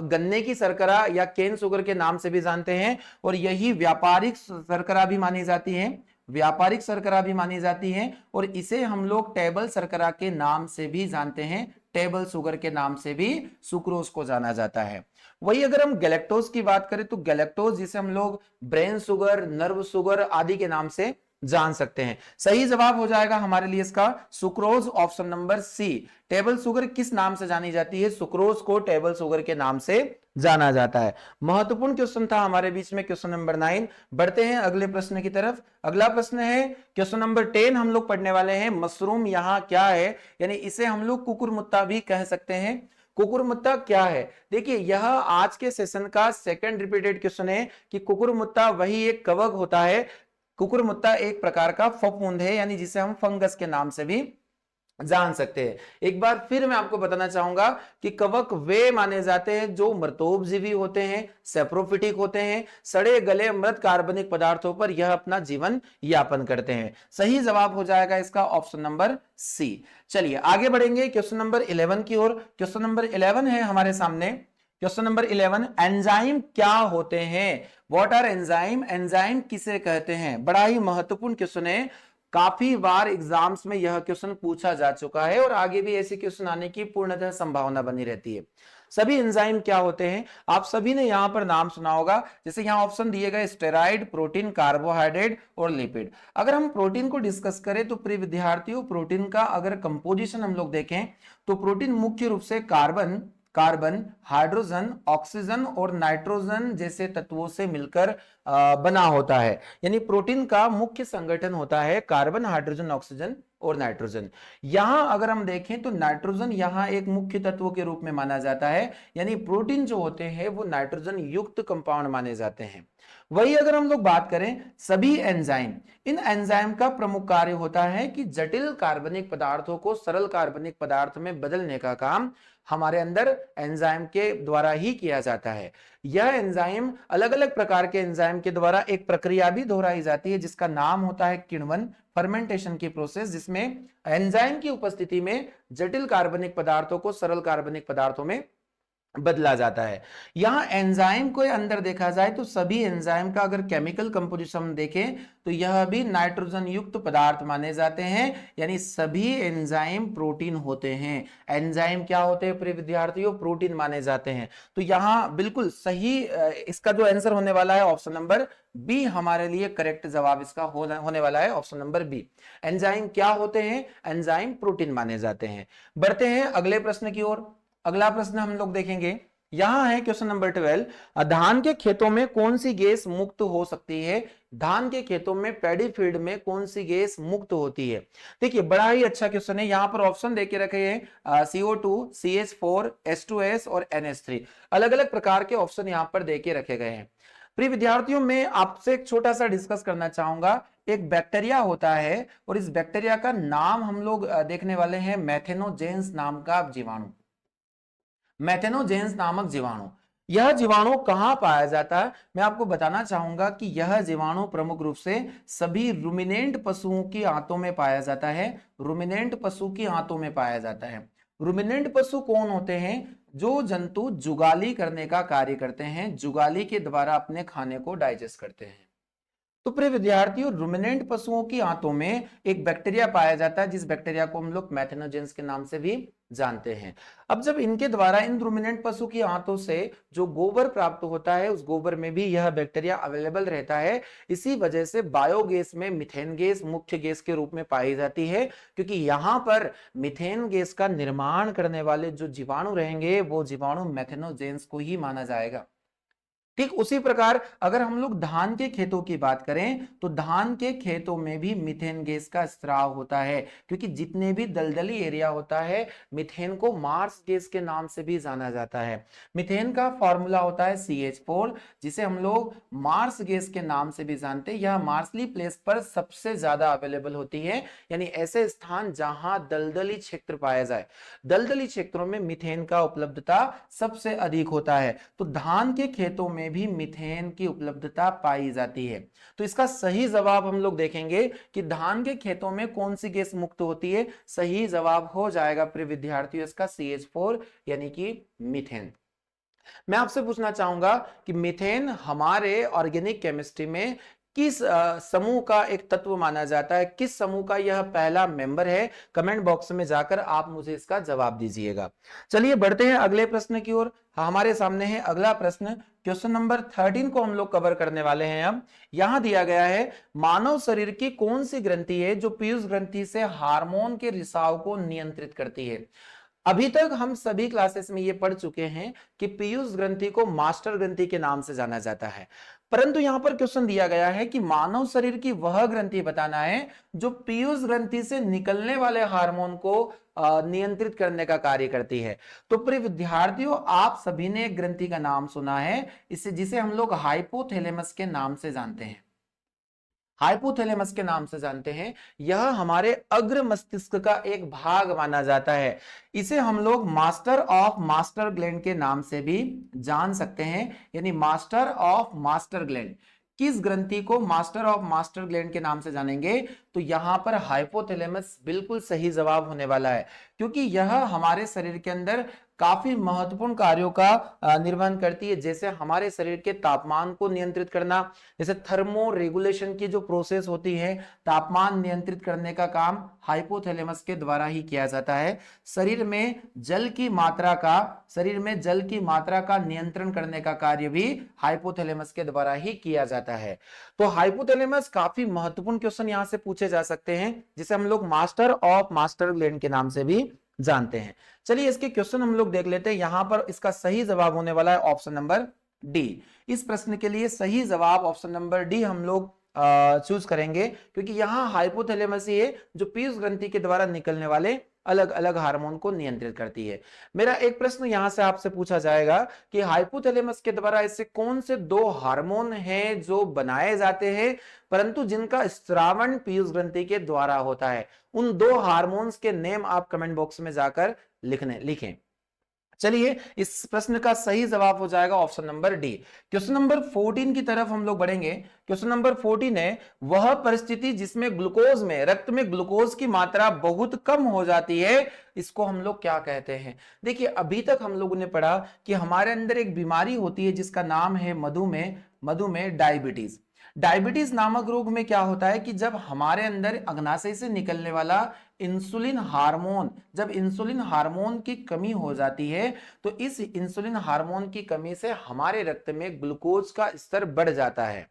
गन्ने की शर्करा या केन शुगर के नाम से भी जानते हैं और यही व्यापारिक शर्करा भी मानी जाती है, व्यापारिक शर्करा भी मानी जाती है और इसे हम लोग टेबल शर्करा के नाम से भी जानते हैं, टेबल शुगर के नाम से भी सुक्रोज को जाना जाता है। वही अगर हम गैलेक्टोज की बात करें तो गैलेक्टोज जिसे हम लोग ब्रेन शुगर, नर्व शुगर आदि के नाम से जान सकते हैं। सही जवाब हो जाएगा हमारे लिए इसका sucrose, option number C. Table sugar किस नाम से जानी जाती है? सुक्रोज को टेबल शुगर के नाम से जाना जाता है। महत्वपूर्ण क्वेश्चन था हमारे बीच में क्वेश्चन नंबर 9। बढ़ते हैं अगले प्रश्न की तरफ। अगला प्रश्न है क्वेश्चन नंबर 10 हम लोग पढ़ने वाले हैं। मशरूम यहाँ क्या है? यानी इसे हम लोग कुकुरमुत्ता भी कह सकते हैं। कुकुरमुत्ता क्या है? देखिए यह आज के सेशन का सेकंड रिपीटेड क्वेश्चन है कि कुकुरमुत्ता वही एक कवक होता है। कुकुरमुत्ता एक प्रकार का फफूंद है, यानी जिसे हम फंगस के नाम से भी जान सकते हैं। एक बार फिर मैं आपको बताना चाहूंगा कि कवक वे माने जाते हैं जो मृतोपजीवी होते हैं, सेप्रोफिटिक होते हैं, सड़े गले मृत कार्बनिक पदार्थों पर यह अपना जीवन यापन करते हैं। सही जवाब हो जाएगा इसका ऑप्शन नंबर सी। चलिए आगे बढ़ेंगे क्वेश्चन नंबर 11 की ओर। क्वेश्चन नंबर 11 है हमारे सामने। क्वेश्चन नंबर 11, एंजाइम क्या होते हैं? What are enzyme? एंजाइम किसे कहते हैं? बड़ा ही महत्वपूर्ण क्वेश्चन है, काफी बार एग्जाम्स में यह क्वेश्चन पूछा जा चुका है और आगे भी ऐसे क्वेश्चन आने की पूर्णतः संभावना बनी रहती है। सभी एंजाइम क्या होते हैं? आप सभी ने यहां पर नाम सुना होगा, जैसे यहां ऑप्शन दिए गए स्टेरॉइड, प्रोटीन, कार्बोहाइड्रेट और लिपिड। अगर हम प्रोटीन को डिस्कस करें तो प्रिय विद्यार्थियों प्रोटीन का अगर कंपोजिशन हम लोग देखें तो प्रोटीन मुख्य रूप से कार्बन, हाइड्रोजन, ऑक्सीजन और नाइट्रोजन जैसे तत्वों से मिलकर बना होता है। यानी प्रोटीन का मुख्य संगठन होता है कार्बन, हाइड्रोजन, ऑक्सीजन और नाइट्रोजन। यहां अगर हम देखें तो नाइट्रोजन यहां एक मुख्य तत्व के रूप में माना जाता है, यानी प्रोटीन जो होते हैं वो नाइट्रोजन युक्त कंपाउंड माने जाते हैं। वही अगर हम लोग बात करें सभी एंजाइम, इन एंजाइम का प्रमुख कार्य होता है कि जटिल कार्बनिक पदार्थों को सरल कार्बनिक पदार्थ में बदलने का काम हमारे अंदर एंजाइम के द्वारा ही किया जाता है। यह एंजाइम अलग अलग प्रकार के एंजाइम के द्वारा एक प्रक्रिया भी दोहराई जाती है जिसका नाम होता है किण्वन, फर्मेंटेशन की प्रोसेस, जिसमें एंजाइम की उपस्थिति में जटिल कार्बनिक पदार्थों को सरल कार्बनिक पदार्थों में बदला जाता है। यहां एंजाइम को अंदर देखा जाए तो सभी एंजाइम का अगर केमिकल कंपोजिशन हम देखें तो यह भी नाइट्रोजन युक्त पदार्थ माने जाते हैं, यानी सभी एंजाइम प्रोटीन होते हैं। एंजाइम क्या होते हैं प्रिय विद्यार्थियों? प्रोटीन माने जाते हैं। तो यहां बिल्कुल सही इसका जो आंसर होने वाला है ऑप्शन नंबर बी हमारे लिए करेक्ट जवाब इसका होने वाला है, ऑप्शन नंबर बी। एंजाइम क्या होते हैं? एंजाइम प्रोटीन माने जाते हैं। बढ़ते हैं अगले प्रश्न की ओर। अगला प्रश्न हम लोग देखेंगे, यहां है क्वेश्चन नंबर 12। धान के खेतों में कौन सी गैस मुक्त हो सकती है? धान के खेतों में पैडी फील्ड में कौन सी गैस मुक्त होती है? देखिए बड़ा ही अच्छा क्वेश्चन है। यहां पर ऑप्शन देके रखे हैं CO2, CH4, H2S और NH3। अलग अलग प्रकार के ऑप्शन यहां पर देके रखे गए हैं। प्रिय विद्यार्थियों, मैं आपसे एक छोटा सा डिस्कस करना चाहूंगा। एक बैक्टीरिया होता है और इस बैक्टीरिया का नाम हम लोग देखने वाले हैं मेथेनोजेंस नाम का जीवाणु। मेथेनोजेंस नामक जीवाणु, यह जीवाणु कहां पाया जाता है? मैं आपको बताना चाहूंगा कि यह जीवाणु प्रमुख रूप से सभी रुमिनेंट पशुओं की आंतों में पाया जाता है। रुमिनेंट पशु की आंतों में पाया जाता है। रुमिनेंट पशु कौन होते हैं? जो जंतु जुगाली करने का कार्य करते हैं, जुगाली के द्वारा अपने खाने को डाइजेस्ट करते हैं। तो प्रिय विद्यार्थियों, रुमिनेंट पशुओं की आंतों में एक बैक्टीरिया पाया जाता है, जिस बैक्टीरिया को हम लोग मैथेनोजेंस के नाम से भी जानते हैं। अब जब इनके द्वारा इन रुमिनेंट पशु की आंतों से जो गोबर प्राप्त होता है, उस गोबर में भी यह बैक्टीरिया अवेलेबल रहता है। इसी वजह से बायोगैस में मीथेन गैस मुख्य गैस के रूप में पाई जाती है, क्योंकि यहां पर मीथेन गैस का निर्माण करने वाले जो जीवाणु रहेंगे वो जीवाणु मैथेनोजेंस को ही माना जाएगा। ठीक उसी प्रकार अगर हम लोग धान के खेतों की बात करें तो धान के खेतों में भी मीथेन गैस का स्राव होता है, क्योंकि जितने भी दलदली एरिया होता है मीथेन को मार्स गैस के नाम से भी जाना जाता है। मीथेन का फॉर्मूला होता है CH4, जिसे हम लोग मार्स गैस के नाम से भी जानते हैं। यह मार्सली प्लेस पर सबसे ज्यादा अवेलेबल होती है, यानी ऐसे स्थान जहां दलदली क्षेत्र पाया जाए, दलदली क्षेत्रों में मीथेन का उपलब्धता सबसे अधिक होता है। तो धान के खेतों में भी मीथेन की उपलब्धता पाई जाती है। तो इसका सही जवाब हम लोग देखेंगे कि धान के खेतों में कौन सी गैस मुक्त होती है। सही जवाब हो जाएगा प्रिय विद्यार्थियों इसका CH4 यानी कि मीथेन। मैं आपसे पूछना चाहूंगा कि मीथेन हमारे ऑर्गेनिक केमिस्ट्री में किस समूह का एक तत्व माना जाता है? किस समूह का यह पहला मेंबर है? कमेंट बॉक्स में जाकर आप मुझे इसका जवाब दीजिएगा। चलिए बढ़ते हैं अगले प्रश्न की ओर। हमारे सामने है अगला प्रश्न, क्वेश्चन नंबर 13 को हम लोग कवर करने वाले हैं। अब यहां दिया गया है, मानव शरीर की कौन सी ग्रंथि है जो पीयूष ग्रंथि से हार्मोन के रिसाव को नियंत्रित करती है? अभी तक हम सभी क्लासेस में ये पढ़ चुके हैं कि पीयूष ग्रंथि को मास्टर ग्रंथि के नाम से जाना जाता है, परंतु यहां पर क्वेश्चन दिया गया है कि मानव शरीर की वह ग्रंथि बताना है जो पीयूष ग्रंथि से निकलने वाले हार्मोन को नियंत्रित करने का कार्य करती है। तो प्रिय विद्यार्थियों, आप सभी ने एक ग्रंथि का नाम सुना है, इसे जिसे हम लोग हाइपोथैलेमस के नाम से जानते हैं। हाइपोथैलेमस के नाम से जानते हैं। यह हमारे अग्र मस्तिष्क का एक भाग माना जाता है। इसे हम लोग मास्टर ऑफ मास्टर ग्लैंड के नाम से भी जान सकते हैं, यानी मास्टर ऑफ मास्टर ग्लैंड। किस ग्रंथि को मास्टर ऑफ मास्टर ग्लैंड के नाम से जानेंगे? तो यहां पर हाइपोथैलेमस बिल्कुल सही जवाब होने वाला है, क्योंकि यह हमारे शरीर के अंदर काफी महत्वपूर्ण कार्यों का निर्वहन करती है, जैसे हमारे शरीर के तापमान को नियंत्रित करना, जैसे थर्मो रेगुलेशन की जो प्रोसेस होती है, तापमान नियंत्रित करने का काम हाइपोथैलेमस के द्वारा ही किया जाता है। शरीर में जल की मात्रा का नियंत्रण करने का कार्य भी हाइपोथैलेमस के द्वारा ही किया जाता है। तो हाइपोथैलेमस काफी महत्वपूर्ण क्वेश्चन यहां से पूछे जा सकते हैं, जिसे हम लोग मास्टर ऑफ मास्टर ग्लैंड के नाम से भी जानते हैं। चलिए इसके क्वेश्चन हम लोग देख लेते हैं। यहां पर इसका सही जवाब होने वाला है ऑप्शन नंबर डी। इस प्रश्न के लिए सही जवाब ऑप्शन नंबर डी हम लोग चूज करेंगे, क्योंकि यहां हाइपोथैलेमस ही है जो पीयूष ग्रंथि के द्वारा निकलने वाले अलग अलग हार्मोन को नियंत्रित करती है। मेरा एक प्रश्न यहां से आपसे पूछा जाएगा कि हाइपोथैलेमस के द्वारा ऐसे कौन से दो हार्मोन हैं जो बनाए जाते हैं परंतु जिनका स्रावण पीयूष ग्रंथि के द्वारा होता है? उन दो हार्मोन्स के नेम आप कमेंट बॉक्स में जाकर लिखें। चलिए इस प्रश्न का सही जवाब हो जाएगा option number D. Question number 14 की तरफ हम लोग बढ़ेंगे। क्वेश्चन नंबर 14 है, वह परिस्थिति जिसमें ग्लूकोज में, रक्त में ग्लूकोज की मात्रा बहुत कम हो जाती है, इसको हम लोग क्या कहते हैं? देखिए अभी तक हम लोगों ने पढ़ा कि हमारे अंदर एक बीमारी होती है जिसका नाम है मधुमेह, मधुमेह डायबिटीज। डायबिटीज नामक रोग में क्या होता है कि जब हमारे अंदर अग्नाशय से निकलने वाला इंसुलिन हार्मोन, जब इंसुलिन हार्मोन की कमी हो जाती है, तो इस इंसुलिन हार्मोन की कमी से हमारे रक्त में ग्लूकोज का स्तर बढ़ जाता है।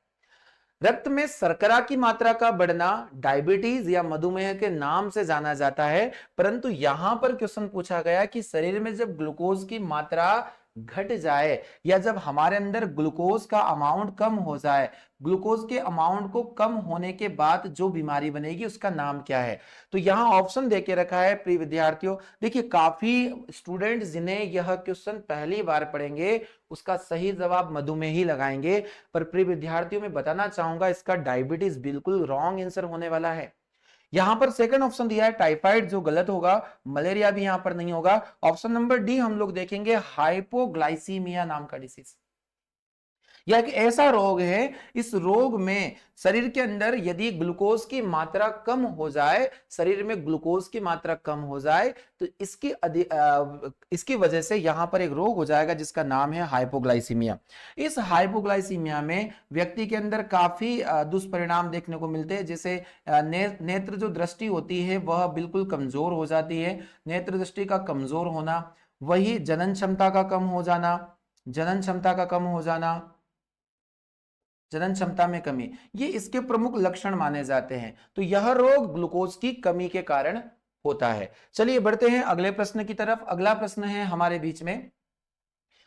रक्त में शर्करा की मात्रा का बढ़ना डायबिटीज या मधुमेह के नाम से जाना जाता है। परंतु यहां पर क्वेश्चन पूछा गया कि शरीर में जब ग्लूकोज की मात्रा घट जाए या जब हमारे अंदर ग्लूकोज का अमाउंट कम हो जाए, ग्लूकोज के अमाउंट को कम होने के बाद जो बीमारी बनेगी उसका नाम क्या है? तो यहां ऑप्शन देके रखा है प्रिय विद्यार्थियों। देखिए काफी स्टूडेंट जिन्हें यह क्वेश्चन पहली बार पढ़ेंगे उसका सही जवाब मधुमेह ही लगाएंगे, पर प्रिय विद्यार्थियों में बताना चाहूंगा इसका डायबिटीज बिल्कुल रॉन्ग आंसर होने वाला है। यहां पर सेकंड ऑप्शन दिया है टाइफाइड, जो गलत होगा। मलेरिया भी यहां पर नहीं होगा। ऑप्शन नंबर डी हम लोग देखेंगे, हाइपोग्लाइसीमिया नाम का डिसीज। यह एक ऐसा रोग है, इस रोग में शरीर के अंदर यदि ग्लूकोज की मात्रा कम हो जाए, शरीर में ग्लूकोज की मात्रा कम हो जाए, तो इसकी वजह से यहां पर एक रोग हो जाएगा जिसका नाम है हाइपोग्लाइसीमिया। इस हाइपोग्लाइसीमिया में व्यक्ति के अंदर काफी दुष्परिणाम देखने को मिलते हैं, जैसे नेत्र जो दृष्टि होती है वह बिल्कुल कमजोर हो जाती है, नेत्र दृष्टि का कमजोर होना, वही जनन क्षमता का कम हो जाना, जनन क्षमता का कम हो जाना, जनन क्षमता में कमी, ये इसके प्रमुख लक्षण माने जाते हैं। तो यह रोग ग्लूकोज की कमी के कारण होता है। चलिए बढ़ते हैं अगले प्रश्न की तरफ। अगला प्रश्न है हमारे बीच में,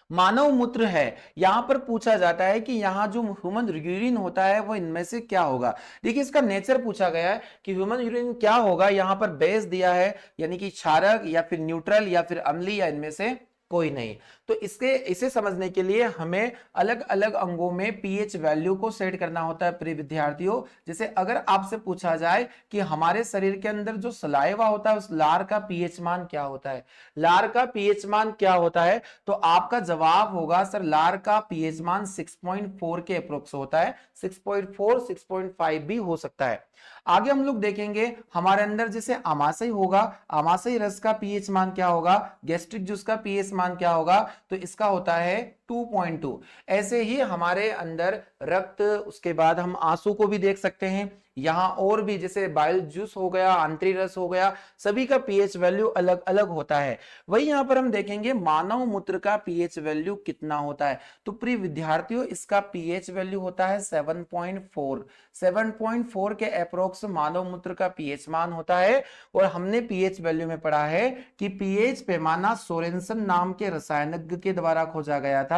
मानव मूत्र है। यहां पर पूछा जाता है कि यहां जो ह्यूमन यूरिन होता है वो इनमें से क्या होगा? देखिए इसका नेचर पूछा गया है कि ह्यूमन यूरिन क्या होगा। यहां पर बेस दिया है, यानी कि क्षारक या फिर न्यूट्रल या फिर अम्लीय, या इनमें से कोई नहीं। तो इसे समझने के लिए हमें अलग अलग अंगों में पीएच वैल्यू को सेट करना होता है प्रिय विद्यार्थियों। जैसे अगर आपसे पूछा जाए कि हमारे शरीर के अंदर जो सलाइवा होता है उस लार का पीएच मान क्या होता है, लार का पीएच मान क्या होता है, तो आपका जवाब होगा सर लार का पीएच मान 6.4 के अप्रोक्स होता है। 6.4, 6.5 भी हो सकता है। आगे हम लोग देखेंगे हमारे अंदर जैसे आमाशय होगा, आमाशय रस का पीएच मान क्या होगा, गैस्ट्रिक जूस का पीएच मान क्या होगा, तो इसका होता है 2.2। ऐसे ही हमारे अंदर रक्त, उसके बाद हम आंसू को भी देख सकते हैं। यहां और भी जैसे बाइल जूस हो गया, आंतरी रस हो गया, सभी का पीएच वैल्यू अलग अलग होता है। वही यहां पर हम देखेंगे मानव मूत्र का पीएच वैल्यू कितना होता है। तो प्रिय विद्यार्थियों इसका पीएच वैल्यू होता है 7.4। 7.4 के अप्रोक्स मानव मूत्र का पीएच मान होता है। और हमने पीएच वैल्यू में पढ़ा है कि पीएच पैमाना सोरेनसन नाम के रसायनज्ञ के द्वारा खोजा गया था।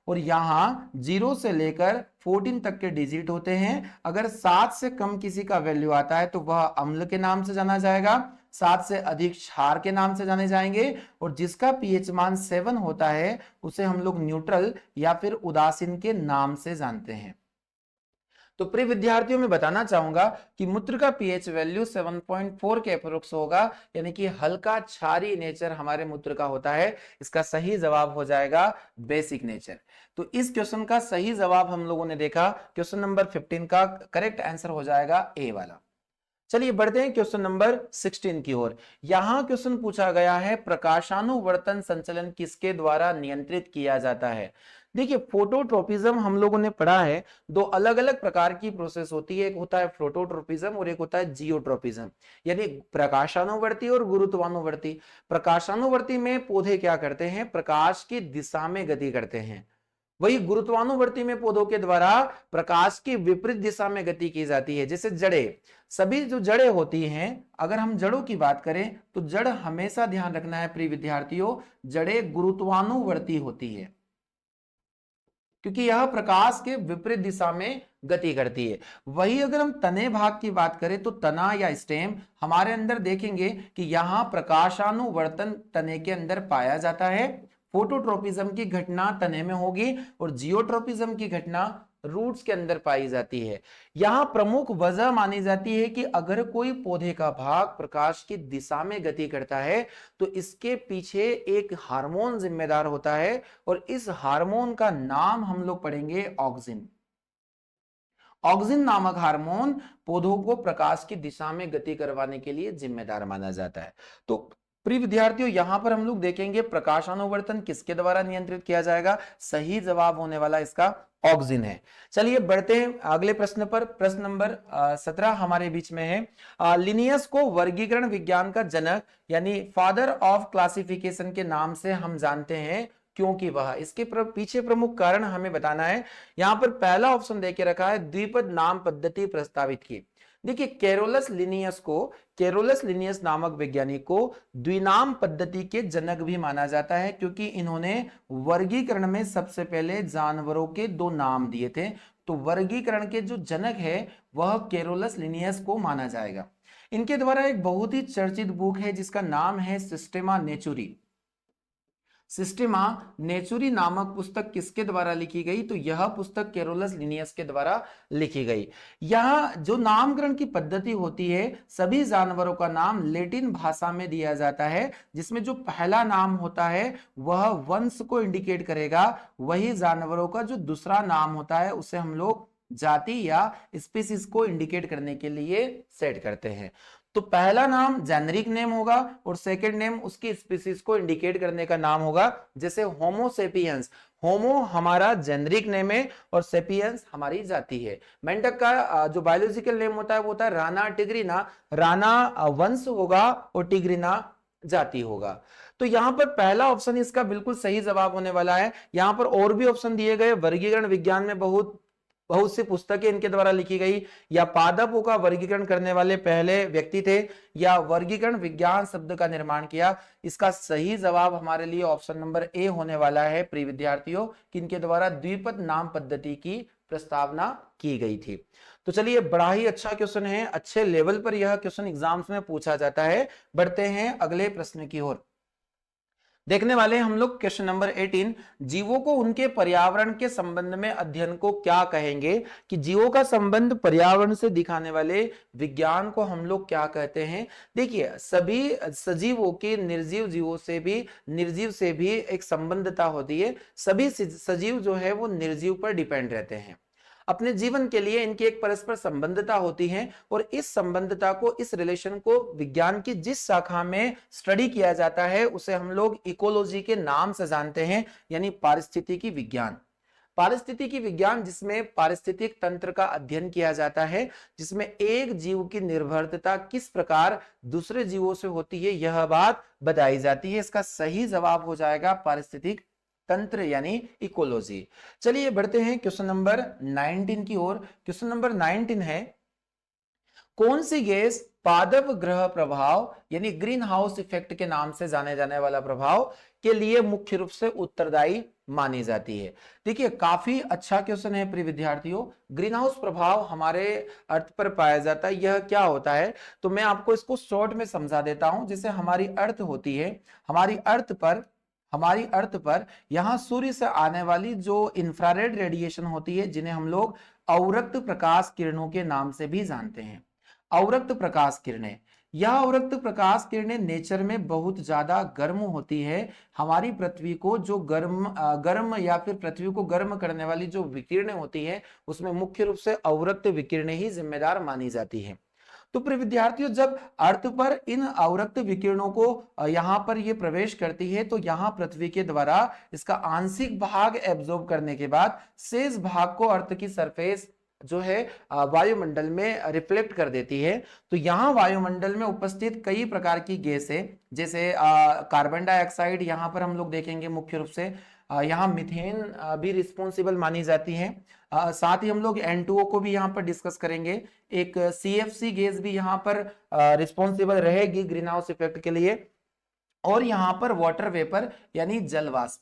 और यहां 0 से लेकर 14 तक के डिजिट होते हैं। अगर 7 से कम किसी का वैल्यू आता है तो वह अम्ल के नाम से जाना जाएगा, 7 से अधिक क्षार के नाम से जाने जाएंगे, और जिसका पीएच मान 7 होता है उसे हम लोग न्यूट्रल या फिर उदासीन के नाम से जानते हैं। तो प्रिय विद्यार्थियों में बताना चाहूंगा कि मूत्र का पीएच वैल्यू 7.4 के अप्रोक्स होगा, यानी कि हल्का क्षारीय नेचर हमारे मूत्र का होता है। इसका सही जवाब हो जाएगा बेसिक नेचर। तो इस क्वेश्चन का सही जवाब हम लोगों ने देखा, क्वेश्चन नंबर 15 का करेक्ट आंसर हो जाएगा ए वाला। चलिए बढ़ते हैं क्वेश्चन नंबर 16 की ओर। यहां क्वेश्चन पूछा गया है, प्रकाशानुवर्तन संचलन किसके द्वारा नियंत्रित किया जाता है? देखिए फोटोट्रोपिज्म हम लोगों ने पढ़ा है, दो अलग अलग प्रकार की प्रोसेस होती है, एक होता है फोटोट्रोपिज्म और एक होता है जियोट्रोपिज्म, यानी प्रकाशानुवर्ती और गुरुत्वानुवर्ती। प्रकाशानुवर्ती में पौधे क्या करते हैं, प्रकाश की दिशा में गति करते हैं। वही गुरुत्वानुवर्ती में पौधों के द्वारा प्रकाश की विपरीत दिशा में गति की जाती है। जैसे जड़ें, सभी जो जड़ें होती हैं, अगर हम जड़ों की बात करें तो जड़ हमेशा ध्यान रखना है प्रिय विद्यार्थियों, जड़ें गुरुत्वानुवर्ती होती है, क्योंकि यह प्रकाश के विपरीत दिशा में गति करती है। वही अगर हम तने भाग की बात करें तो तना या स्टेम हमारे अंदर देखेंगे कि यहां प्रकाशानुवर्तन तने के अंदर पाया जाता है। फोटोट्रोपिज्म की घटना तने में होगी और जियोट्रोपिज्म की घटना रूट्स के अंदर पाई जाती है। यहां प्रमुख वजह मानी जाती है कि अगर कोई पौधे का भाग प्रकाश की दिशा में गति करता है तो इसके पीछे एक हार्मोन जिम्मेदार होता है और इस हार्मोन का नाम हम लोग पढ़ेंगे ऑक्सिन। ऑक्सिन नामक हार्मोन पौधों को प्रकाश की दिशा में गति करवाने के लिए जिम्मेदार माना जाता है। तो प्रिय विद्यार्थियों, यहां पर हम लोग देखेंगे प्रकाशानुवर्तन किसके द्वारा नियंत्रित किया जाएगा। सही जवाब होने वाला इसका ऑक्सिन है। चलिए बढ़ते हैं अगले प्रश्न पर। प्रश्न नंबर 17 हमारे बीच में है। लिनियस को वर्गीकरण विज्ञान का जनक यानी फादर ऑफ क्लासिफिकेशन के नाम से हम जानते हैं, क्योंकि वह, इसके पीछे प्रमुख कारण हमें बताना है। यहां पर पहला ऑप्शन देके रखा है द्विपद नाम पद्धति प्रस्तावित की। देखिए केरोलस लिनियस नामक वैज्ञानिक को द्विनाम पद्धति के जनक भी माना जाता है, क्योंकि इन्होंने वर्गीकरण में सबसे पहले जानवरों के 2 नाम दिए थे। तो वर्गीकरण के जो जनक है वह केरोलस लिनियस को माना जाएगा। इनके द्वारा एक बहुत ही चर्चित बुक है जिसका नाम है सिस्टेमा नेचुरी नामक पुस्तक किसके द्वारा लिखी गई। तो यह पुस्तक केरोलस लिनियस के द्वारा लिखी गई। यह जो नामकरण की पद्धति होती है, सभी जानवरों का नाम लैटिन भाषा में दिया जाता है, जिसमें जो पहला नाम होता है वह वंश को इंडिकेट करेगा, वही जानवरों का जो दूसरा नाम होता है उसे हम लोग जाति या स्पीसीज को इंडिकेट करने के लिए सेट करते हैं। तो पहला नाम जेनरिक नेम होगा और सेकंड नेम उसकी स्पीसीज को इंडिकेट करने का नाम होगा। जैसे होमो सेपियंस, होमो हमारा जेनरिक नेम है और सेपियंस हमारी जाति है। मेंढक का जो बायोलॉजिकल नेम होता है वो होता है राना टिग्रिना, राना वंश होगा और टिग्रिना जाति होगा। तो यहां पर पहला ऑप्शन इसका बिल्कुल सही जवाब होने वाला है। यहां पर और भी ऑप्शन दिए गए, वर्गीकरण विज्ञान में बहुत सी पुस्तकें इनके द्वारा लिखी गई, या पादपों का वर्गीकरण करने वाले पहले व्यक्ति थे, या वर्गीकरण विज्ञान शब्द का निर्माण किया। इसका सही जवाब हमारे लिए ऑप्शन नंबर ए होने वाला है प्रिय विद्यार्थियों, कि इनके द्वारा द्विपद नाम पद्धति की प्रस्तावना की गई थी। तो चलिए बड़ा ही अच्छा क्वेश्चन है, अच्छे लेवल पर यह क्वेश्चन एग्जाम्स में पूछा जाता है। बढ़ते हैं अगले प्रश्न की ओर। देखने वाले हम लोग क्वेश्चन नंबर 18, जीवों को उनके पर्यावरण के संबंध में अध्ययन को क्या कहेंगे, कि जीवों का संबंध पर्यावरण से दिखाने वाले विज्ञान को हम लोग क्या कहते हैं। देखिए सभी सजीवों की निर्जीव से भी एक संबंधता होती है। सभी सजीव जो है वो निर्जीव पर डिपेंड रहते हैं, अपने जीवन के लिए इनकी एक परस्पर संबंधता होती है, और इस संबंधता को, इस रिलेशन को विज्ञान की जिस शाखा में स्टडी किया जाता है उसे हम लोग इकोलॉजी के नाम से जानते हैं, यानी पारिस्थितिकी विज्ञान। पारिस्थितिकी विज्ञान जिसमें पारिस्थितिक तंत्र का अध्ययन किया जाता है, जिसमें एक जीव की निर्भरता किस प्रकार दूसरे जीवों से होती है यह बात बताई जाती है। इसका सही जवाब हो जाएगा पारिस्थितिक तंत्र यानी इकोलॉजी। चलिए बढ़ते हैं क्वेश्चन नंबर 19 की ओर। क्वेश्चन नंबर 19 है, कौन सी गैस पादप ग्रह प्रभाव यानी ग्रीन हाउस इफेक्ट के नाम से जाने जाने वाला प्रभाव के लिए मुख्य रूप से उत्तरदायी मानी जाती है। देखिए काफी अच्छा क्वेश्चन है प्रिय विद्यार्थियों। ग्रीन हाउस प्रभाव हमारे अर्थ पर पाया जाता है, यह क्या होता है, तो मैं आपको इसको शॉर्ट में समझा देता हूं। जैसे हमारी अर्थ होती है, हमारी अर्थ पर यहां सूर्य से आने वाली जो इंफ्रारेड रेडिएशन होती है, जिन्हें हम लोग अवरक्त प्रकाश किरणों के नाम से भी जानते हैं। अवरक्त प्रकाश किरणें, यह अवरक्त प्रकाश किरणें नेचर में बहुत ज्यादा गर्म होती है। हमारी पृथ्वी को जो गर्म या फिर पृथ्वी को गर्म करने वाली जो विकिरणें होती है, उसमें मुख्य रूप से अवरक्त विकिरणें ही जिम्मेदार मानी जाती है। तो प्रिय विद्यार्थियों, जब अर्थ पर इन अवरक्त विकिरणों को यहां पर ये प्रवेश करती है, तो यहां पृथ्वी के द्वारा इसका आंशिक भाग एब्जॉर्ब करने के बाद शेष भाग को अर्थ की सरफेस जो है वायुमंडल में रिफ्लेक्ट कर देती है। तो यहां वायुमंडल में उपस्थित कई प्रकार की गैसें, जैसे कार्बन डाइऑक्साइड यहां पर हम लोग देखेंगे मुख्य रूप से, यहाँ मीथेन भी रिस्पॉन्सिबल मानी जाती है। साथ ही हम लोग N2O को भी यहाँ पर डिस्कस करेंगे। एक CFC गैस भी यहाँ पर रिस्पॉन्सिबल रहेगी ग्रीन हाउस इफेक्ट के लिए। और यहाँ पर वाटर वेपर यानी जल वाष्प,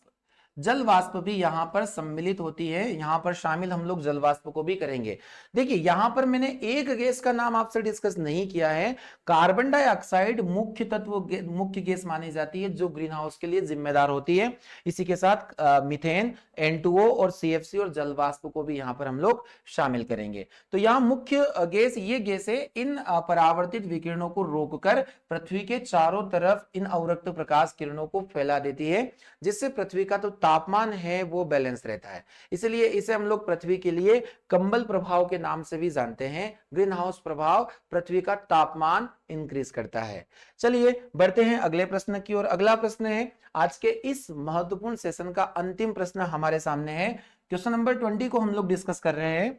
जल वाष्प भी यहां पर सम्मिलित होती है, यहां पर शामिल हम लोग जल वाष्प को भी करेंगे। देखिए यहां पर मैंने एक गैस का नाम आपसे डिस्कस नहीं किया है। कार्बन डाइऑक्साइड मुख्य तत्व, मुख्य गैस मानी जाती है जो ग्रीन हाउस के लिए जिम्मेदार होती है। इसी के साथ मीथेन, N2O और CFC और जल वाष्प को भी यहां पर हम लोग शामिल करेंगे। तो यहां मुख्य गैस ये गैस है, इन परावर्तित विकिरणों को रोककर पृथ्वी के चारों तरफ इन अवरक्त प्रकाश किरणों को फैला देती है, जिससे पृथ्वी का तो तापमान है वो बैलेंस रहता है। इसलिए इसे हम लोग पृथ्वी के लिए कंबल प्रभाव के नाम से भी जानते हैं। ग्रीन हाउस प्रभाव पृथ्वी का तापमान इंक्रीज करता है। चलिए बढ़ते हैं अगले प्रश्न की ओर। अगला प्रश्न है आज के इस महत्वपूर्ण सेशन का अंतिम प्रश्न हमारे सामने है। क्वेश्चन नंबर 20 को हम लोग डिस्कस कर रहे हैं।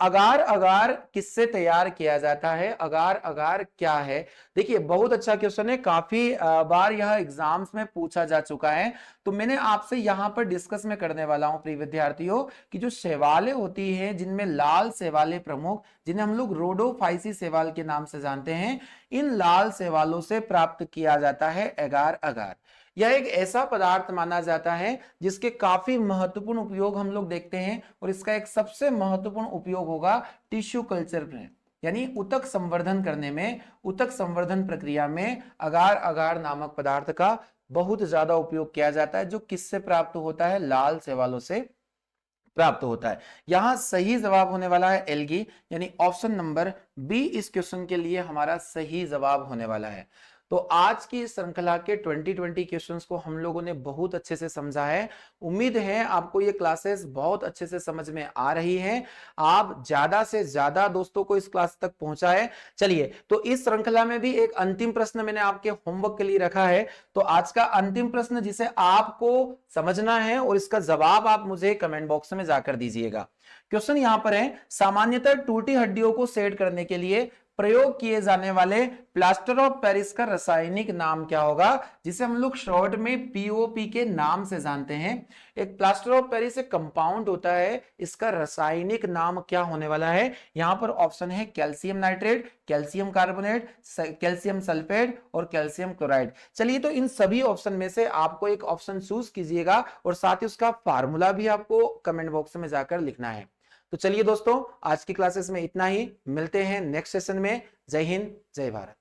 अगार अगार किससे तैयार किया जाता है? अगार अगार क्या है? देखिए बहुत अच्छा क्वेश्चन है, काफी बार यह एग्जाम्स में पूछा जा चुका है। तो मैंने आपसे यहां पर डिस्कस में करने वाला हूं प्रिय विद्यार्थियों कि जो शैवालें होती हैं, जिनमें लाल शैवालें प्रमुख, जिन्हें हम लोग रोडोफाइसी शैवाल के नाम से जानते हैं, इन लाल शैवालों से प्राप्त किया जाता है अगार अगार। यह एक ऐसा पदार्थ माना जाता है जिसके काफी महत्वपूर्ण उपयोग हम लोग देखते हैं, और इसका एक सबसे महत्वपूर्ण उपयोग होगा टिश्यू कल्चर में, यानी ऊतक संवर्धन करने में। ऊतक संवर्धन प्रक्रिया में अगार अगार नामक पदार्थ का बहुत ज्यादा उपयोग किया जाता है, जो किससे प्राप्त होता है? लाल शैवालों से प्राप्त होता है। यहां सही जवाब होने वाला है एल्गी, यानी ऑप्शन नंबर बी इस क्वेश्चन के लिए हमारा सही जवाब होने वाला है। तो आज की इस श्रृंखला के 2020 क्वेश्चंस को हम लोगों ने बहुत अच्छे से समझा है। उम्मीद है आपको ये क्लासेस बहुत अच्छे से समझ में आ रही हैं। आप ज्यादा से ज्यादा दोस्तों को इस क्लास तक पहुंचाएं। चलिए, तो इस श्रृंखला में भी एक अंतिम प्रश्न मैंने आपके होमवर्क के लिए रखा है। तो आज का अंतिम प्रश्न जिसे आपको समझना है और इसका जवाब आप मुझे कमेंट बॉक्स में जाकर दीजिएगा। क्वेश्चन यहां पर है, सामान्यतः टूटी हड्डियों को सेट करने के लिए प्रयोग किए जाने वाले प्लास्टर ऑफ पेरिस का रासायनिक नाम क्या होगा, जिसे हम लोग शॉर्ट में पीओपी के नाम से जानते हैं। एक प्लास्टर ऑफ पेरिस एक कंपाउंड होता है, इसका रासायनिक नाम क्या होने वाला है? यहां पर ऑप्शन है calcium nitrate, calcium carbonate, calcium sulphate और कैल्शियम क्लोराइड। चलिए, तो इन सभी ऑप्शन में से आपको एक ऑप्शन चूज कीजिएगा और साथ ही उसका फार्मूला भी आपको कमेंट बॉक्स में जाकर लिखना है। तो चलिए दोस्तों, आज की क्लासेस में इतना ही। मिलते हैं नेक्स्ट सेशन में। जय हिंद, जय भारत।